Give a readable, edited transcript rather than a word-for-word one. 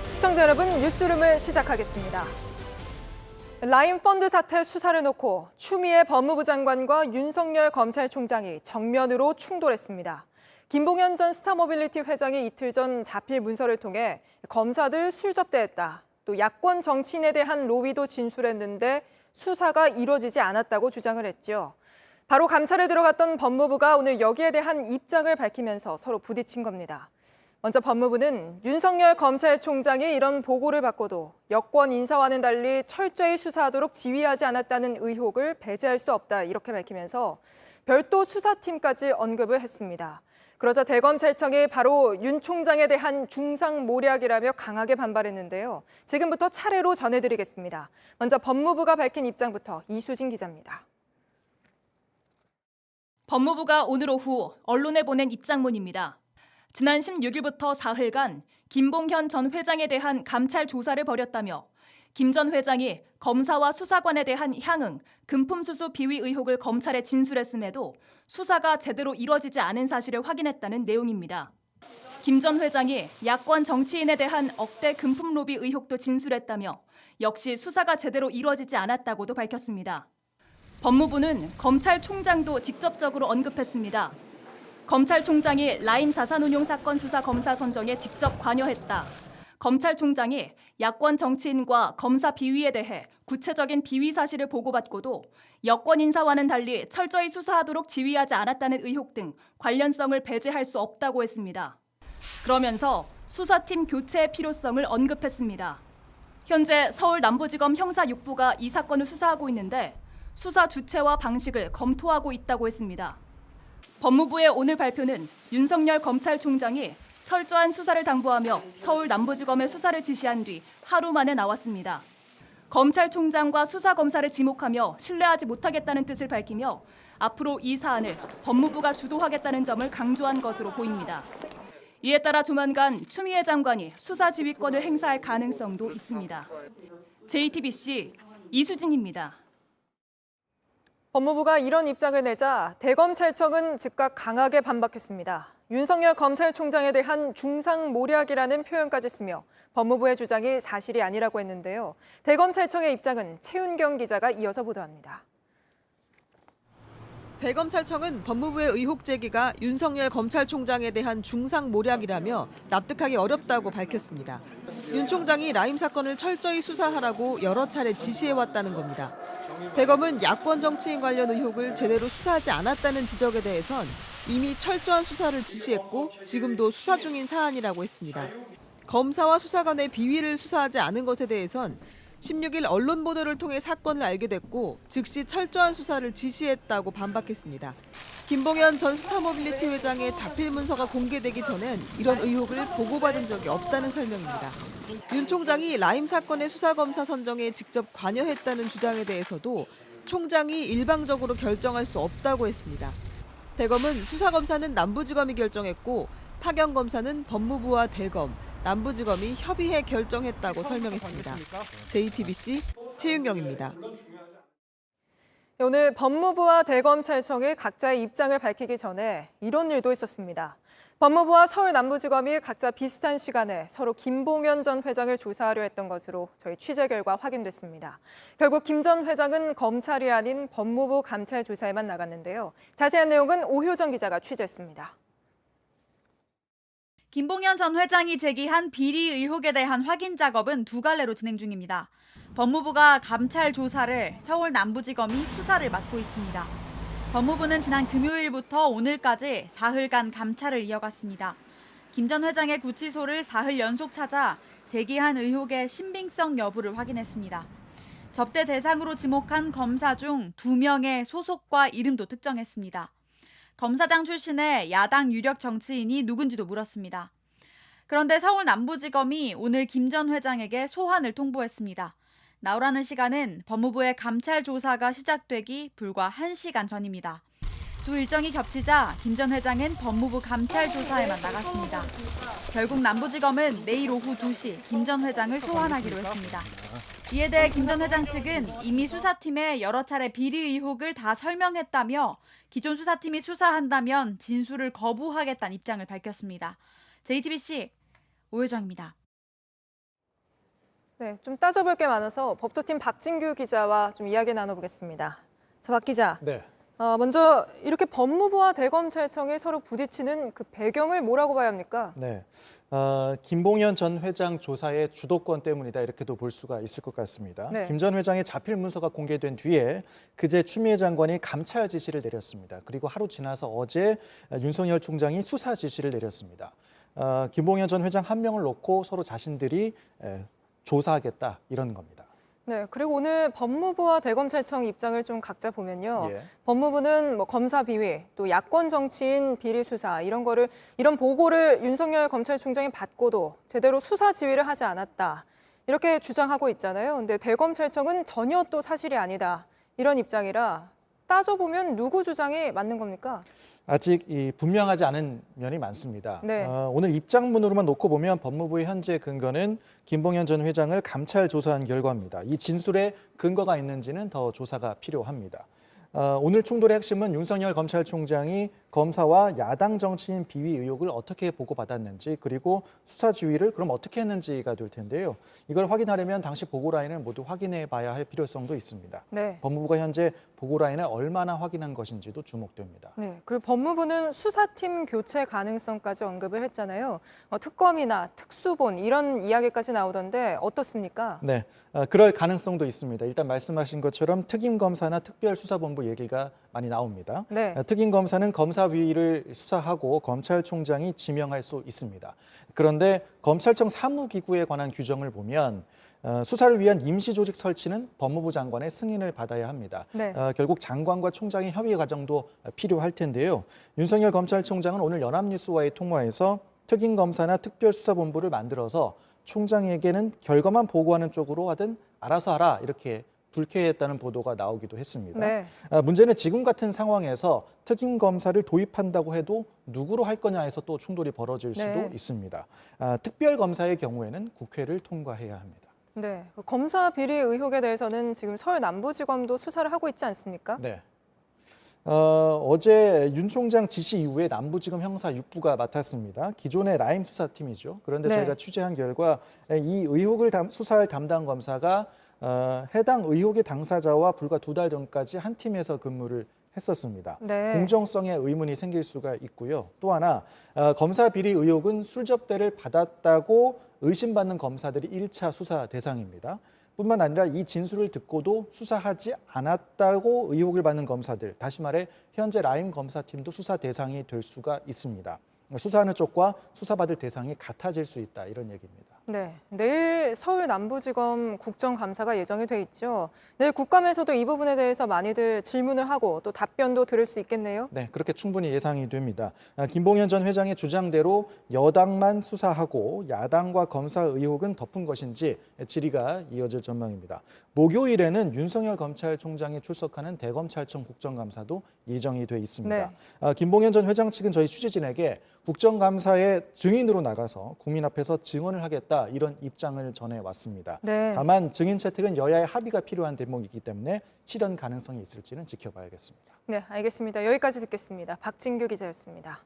시청자 여러분, 뉴스룸을 시작하겠습니다. 라임펀드 사태 수사를 놓고 추미애 법무부 장관과 윤석열 검찰총장이 정면으로 충돌했습니다. 김봉현 전 스타모빌리티 회장이 이틀 전 자필 문서를 통해 검사들 술접대했다, 또 야권 정치인에 대한 로비도 진술했는데 수사가 이뤄지지 않았다고 주장을 했죠. 바로 감찰에 들어갔던 법무부가 오늘 여기에 대한 입장을 밝히면서 서로 부딪힌 겁니다. 먼저 법무부는 윤석열 검찰총장이 이런 보고를 받고도 여권 인사와는 달리 철저히 수사하도록 지휘하지 않았다는 의혹을 배제할 수 없다, 이렇게 밝히면서 별도 수사팀까지 언급을 했습니다. 그러자 대검찰청이 바로 윤 총장에 대한 중상모략이라며 강하게 반발했는데요. 지금부터 차례로 전해드리겠습니다. 먼저 법무부가 밝힌 입장부터 이수진 기자입니다. 법무부가 오늘 오후 언론에 보낸 입장문입니다. 지난 16일부터 사흘간 김봉현 전 회장에 대한 감찰 조사를 벌였다며 김 전 회장이 검사와 수사관에 대한 향응, 금품수수 비위 의혹을 검찰에 진술했음에도 수사가 제대로 이뤄지지 않은 사실을 확인했다는 내용입니다. 김 전 회장이 야권 정치인에 대한 억대 금품 로비 의혹도 진술했다며 역시 수사가 제대로 이뤄지지 않았다고도 밝혔습니다. 법무부는 검찰총장도 직접적으로 언급했습니다. 검찰총장이 라임 자산운용 사건 수사 검사 선정에 직접 관여했다. 검찰총장이 야권 정치인과 검사 비위에 대해 구체적인 비위 사실을 보고받고도 여권 인사와는 달리 철저히 수사하도록 지휘하지 않았다는 의혹 등 관련성을 배제할 수 없다고 했습니다. 그러면서 수사팀 교체의 필요성을 언급했습니다. 현재 서울 남부지검 형사 6부가 이 사건을 수사하고 있는데 수사 주체와 방식을 검토하고 있다고 했습니다. 법무부의 오늘 발표는 윤석열 검찰총장이 철저한 수사를 당부하며 서울 남부지검에 수사를 지시한 뒤 하루 만에 나왔습니다. 검찰총장과 수사검사를 지목하며 신뢰하지 못하겠다는 뜻을 밝히며 앞으로 이 사안을 법무부가 주도하겠다는 점을 강조한 것으로 보입니다. 이에 따라 조만간 추미애 장관이 수사 지휘권을 행사할 가능성도 있습니다. JTBC 이수진입니다. 법무부가 이런 입장을 내자 대검찰청은 즉각 강하게 반박했습니다. 윤석열 검찰총장에 대한 중상모략이라는 표현까지 쓰며 법무부의 주장이 사실이 아니라고 했는데요. 대검찰청의 입장은 최윤경 기자가 이어서 보도합니다. 대검찰청은 법무부의 의혹 제기가 윤석열 검찰총장에 대한 중상모략이라며 납득하기 어렵다고 밝혔습니다. 윤 총장이 라임 사건을 철저히 수사하라고 여러 차례 지시해왔다는 겁니다. 대검은 야권 정치인 관련 의혹을 제대로 수사하지 않았다는 지적에 대해선 이미 철저한 수사를 지시했고 지금도 수사 중인 사안이라고 했습니다. 검사와 수사관의 비위를 수사하지 않은 것에 대해선 16일 언론 보도를 통해 사건을 알게 됐고 즉시 철저한 수사를 지시했다고 반박했습니다. 김봉현 전 스타모빌리티 회장의 자필 문서가 공개되기 전엔 이런 의혹을 보고받은 적이 없다는 설명입니다. 윤 총장이 라임 사건의 수사검사 선정에 직접 관여했다는 주장에 대해서도 총장이 일방적으로 결정할 수 없다고 했습니다. 대검은 수사검사는 남부지검이 결정했고 파견검사는 법무부와 대검, 남부지검이 협의해 결정했다고 설명했습니다. JTBC 최윤경입니다. 오늘 법무부와 대검찰청이 각자의 입장을 밝히기 전에 이런 일도 있었습니다. 법무부와 서울 남부지검이 각자 비슷한 시간에 서로 김봉현 전 회장을 조사하려 했던 것으로 저희 취재 결과 확인됐습니다. 결국 김 전 회장은 검찰이 아닌 법무부 감찰 조사에만 나갔는데요. 자세한 내용은 오효정 기자가 취재했습니다. 김봉현 전 회장이 제기한 비리 의혹에 대한 확인 작업은 두 갈래로 진행 중입니다. 법무부가 감찰 조사를, 서울 남부지검이 수사를 맡고 있습니다. 법무부는 지난 금요일부터 오늘까지 사흘간 감찰을 이어갔습니다. 김 전 회장의 구치소를 사흘 연속 찾아 제기한 의혹의 신빙성 여부를 확인했습니다. 접대 대상으로 지목한 검사 중 2명의 소속과 이름도 특정했습니다. 검사장 출신의 야당 유력 정치인이 누군지도 물었습니다. 그런데 서울 남부지검이 오늘 김 전 회장에게 소환을 통보했습니다. 나오라는 시간은 법무부의 감찰 조사가 시작되기 불과 1시간 전입니다. 두 일정이 겹치자 김 전 회장은 법무부 감찰 조사에만 나갔습니다. 결국 남부지검은 내일 오후 2시 김 전 회장을 소환하기로 했습니다. 이에 대해 김 전 회장 측은 이미 수사팀에 여러 차례 비리 의혹을 다 설명했다며 기존 수사팀이 수사한다면 진술을 거부하겠다는 입장을 밝혔습니다. JTBC 오효정입니다. 네, 좀 따져볼 게 많아서 법조팀 박진규 기자와 좀 이야기 나눠보겠습니다. 자, 박 기자. 네. 먼저 이렇게 법무부와 대검찰청이 서로 부딪히는 그 배경을 뭐라고 봐야 합니까? 네. 김봉현 전 회장 조사의 주도권 때문이다 이렇게도 볼 수가 있을 것 같습니다. 네. 김 전 회장의 자필 문서가 공개된 뒤에 그제 추미애 장관이 감찰 지시를 내렸습니다. 그리고 하루 지나서 어제 윤석열 총장이 수사 지시를 내렸습니다. 김봉현 전 회장 한 명을 놓고 서로 자신들이 조사하겠다 이런 겁니다. 네, 그리고 오늘 법무부와 대검찰청 입장을 좀 각자 보면요. 예. 법무부는 뭐 검사 비위, 또 야권 정치인 비리 수사 이런 보고를 윤석열 검찰총장이 받고도 제대로 수사 지휘를 하지 않았다. 이렇게 주장하고 있잖아요. 근데 대검찰청은 전혀 또 사실이 아니다. 이런 입장이라 따져보면 누구 주장이 맞는 겁니까? 아직 분명하지 않은 면이 많습니다. 네. 오늘 입장문으로만 놓고 보면 법무부의 현재 근거는 김봉현 전 회장을 감찰 조사한 결과입니다. 이 진술에 근거가 있는지는 더 조사가 필요합니다. 오늘 충돌의 핵심은 윤석열 검찰총장이 검사와 야당 정치인 비위 의혹을 어떻게 보고받았는지 그리고 수사 지휘를 그럼 어떻게 했는지가 될 텐데요. 이걸 확인하려면 당시 보고라인을 모두 확인해 봐야 할 필요성도 있습니다. 네. 법무부가 현재 보고라인을 얼마나 확인한 것인지도 주목됩니다. 네, 그리고 법무부는 수사팀 교체 가능성까지 언급을 했잖아요. 특검이나 특수본 이런 이야기까지 나오던데 어떻습니까? 네, 그럴 가능성도 있습니다. 일단 말씀하신 것처럼 특임검사나 특별수사본부 얘기가 많이 나옵니다. 네. 특임검사는 검사 비위를 수사하고 검찰총장이 지명할 수 있습니다. 그런데 검찰청 사무기구에 관한 규정을 보면 수사를 위한 임시조직 설치는 법무부 장관의 승인을 받아야 합니다. 네. 결국 장관과 총장의 협의 과정도 필요할 텐데요. 윤석열 검찰총장은 오늘 연합뉴스와의 통화에서 특임검사나 특별수사본부를 만들어서 총장에게는 결과만 보고하는 쪽으로 하든 알아서 하라 이렇게 불쾌했다는 보도가 나오기도 했습니다. 네. 문제는 지금 같은 상황에서 특임검사를 도입한다고 해도 누구로 할 거냐에서 또 충돌이 벌어질 수도 네. 있습니다. 특별검사의 경우에는 국회를 통과해야 합니다. 네, 검사 비리 의혹에 대해서는 지금 서울 남부지검도 수사를 하고 있지 않습니까? 네. 어제 윤 총장 지시 이후에 남부지검 형사 6부가 맡았습니다. 기존의 라임 수사팀이죠. 그런데 네. 저희가 취재한 결과 이 의혹을 수사할 담당 검사가 해당 의혹의 당사자와 불과 2달 전까지 한 팀에서 근무를 했었습니다. 네. 공정성에 의문이 생길 수가 있고요. 또 하나 검사 비리 의혹은 술접대를 받았다고 의심받는 검사들이 1차 수사 대상입니다. 뿐만 아니라 이 진술을 듣고도 수사하지 않았다고 의혹을 받는 검사들, 다시 말해 현재 라임 검사팀도 수사 대상이 될 수가 있습니다. 수사하는 쪽과 수사받을 대상이 같아질 수 있다 이런 얘기입니다. 네, 내일 서울 남부지검 국정감사가 예정이 돼 있죠. 내일 국감에서도 이 부분에 대해서 많이들 질문을 하고 또 답변도 들을 수 있겠네요. 네, 그렇게 충분히 예상이 됩니다. 김봉현 전 회장의 주장대로 여당만 수사하고 야당과 검사 의혹은 덮은 것인지 질의가 이어질 전망입니다. 목요일에는 윤석열 검찰총장이 출석하는 대검찰청 국정감사도 예정이 돼 있습니다. 네. 김봉현 전 회장 측은 저희 취재진에게 국정감사에 증인으로 나가서 국민 앞에서 증언을 하겠다 이런 입장을 전해왔습니다. 네. 다만 증인 채택은 여야의 합의가 필요한 대목이기 때문에 실현 가능성이 있을지는 지켜봐야겠습니다. 네, 알겠습니다. 여기까지 듣겠습니다. 박진규 기자였습니다.